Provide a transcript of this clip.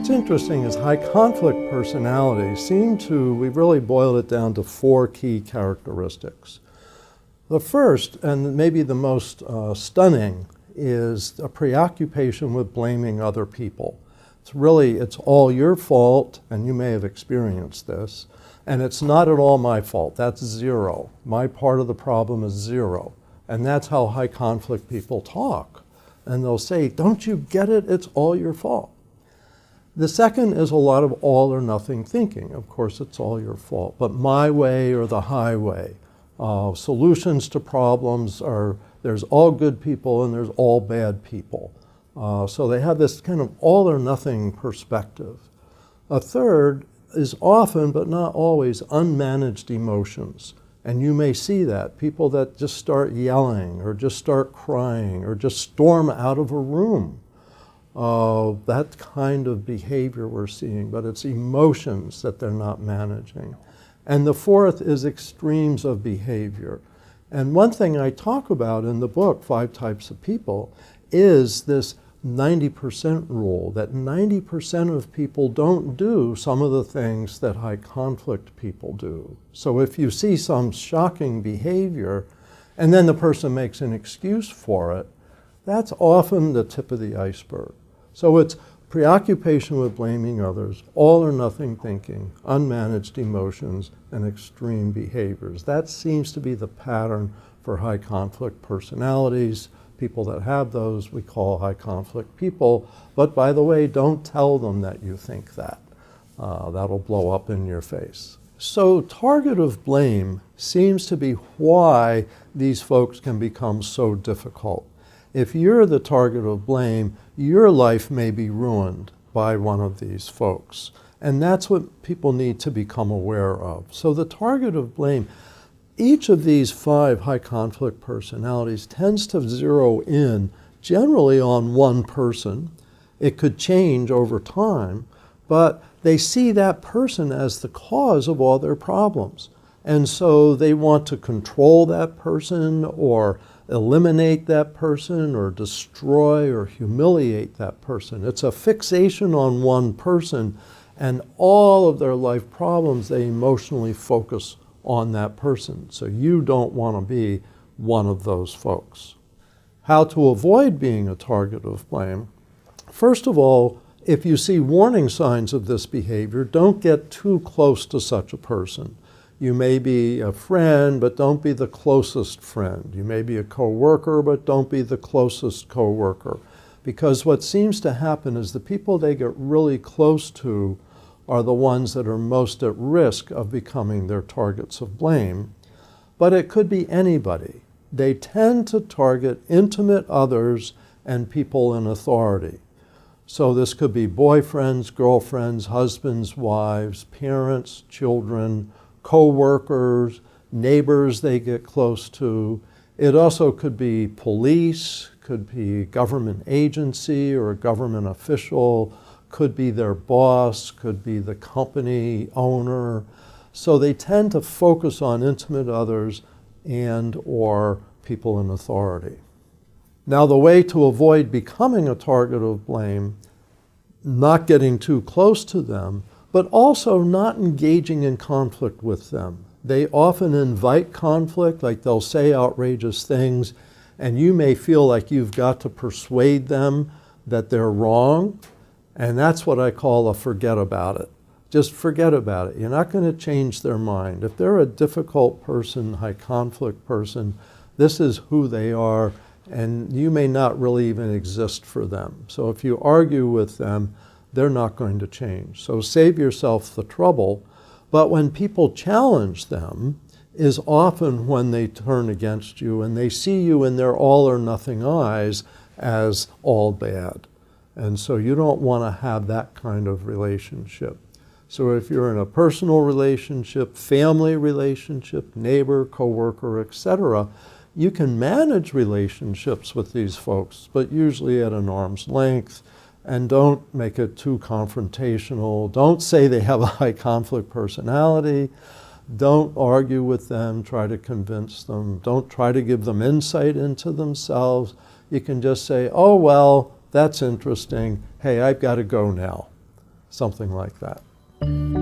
What's interesting is high conflict personalities we've really boiled it down to 4 key characteristics. The first, and maybe the most stunning, is a preoccupation with blaming other people. It's all your fault, and you may have experienced this, and it's not at all my fault. That's 0. My part of the problem is 0. And that's how high conflict people talk. And they'll say, don't you get it? It's all your fault. The second is a lot of all or nothing thinking. Of course, it's all your fault, but my way or the highway. Solutions to problems there's all good people and there's all bad people. So they have this kind of all or nothing perspective. A third is often, but not always, unmanaged emotions. And you may see that. People that just start yelling or just start crying or just storm out of a room. That kind of behavior we're seeing, but it's emotions that they're not managing. And the fourth is extremes of behavior. And one thing I talk about in the book, 5 Types of People, is this 90% rule, that 90% of people don't do some of the things that high conflict people do. So if you see some shocking behavior, and then the person makes an excuse for it, that's often the tip of the iceberg. So it's preoccupation with blaming others, all or nothing thinking, unmanaged emotions, and extreme behaviors. That seems to be the pattern for high conflict personalities. People that have those we call high conflict people. But by the way, don't tell them that you think that. That'll blow up in your face. So target of blame seems to be why these folks can become so difficult. If you're the target of blame, your life may be ruined by one of these folks. And that's what people need to become aware of. So the target of blame, each of these 5 high conflict personalities tends to zero in generally on one person. It could change over time, but they see that person as the cause of all their problems. And so they want to control that person or eliminate that person or destroy or humiliate that person. It's a fixation on one person, and all of their life problems, they emotionally focus on that person. So you don't want to be one of those folks. How to avoid being a target of blame? First of all, if you see warning signs of this behavior, don't get too close to such a person. You may be a friend, but don't be the closest friend. You may be a coworker, but don't be the closest coworker. Because what seems to happen is the people they get really close to are the ones that are most at risk of becoming their targets of blame. But it could be anybody. They tend to target intimate others and people in authority. So this could be boyfriends, girlfriends, husbands, wives, parents, children, co-workers, neighbors they get close to. It also could be police, could be government agency or a government official, could be their boss, could be the company owner. So they tend to focus on intimate others and or people in authority. Now the way to avoid becoming a target of blame, not getting too close to them, but also not engaging in conflict with them. They often invite conflict, like they'll say outrageous things, and you may feel like you've got to persuade them that they're wrong, and that's what I call a forget about it. Just forget about it. You're not going to change their mind. If they're a difficult person, high conflict person, this is who they are, and you may not really even exist for them. So if you argue with them, they're not going to change. So save yourself the trouble. But when people challenge them is often when they turn against you and they see you in their all or nothing eyes as all bad. And so you don't want to have that kind of relationship. So if you're in a personal relationship, family relationship, neighbor, coworker, etc., you can manage relationships with these folks, but usually at an arm's length. And don't make it too confrontational. Don't say they have a high conflict personality. Don't argue with them, try to convince them. Don't try to give them insight into themselves. You can just say, oh, well, that's interesting. Hey, I've got to go now. something like that.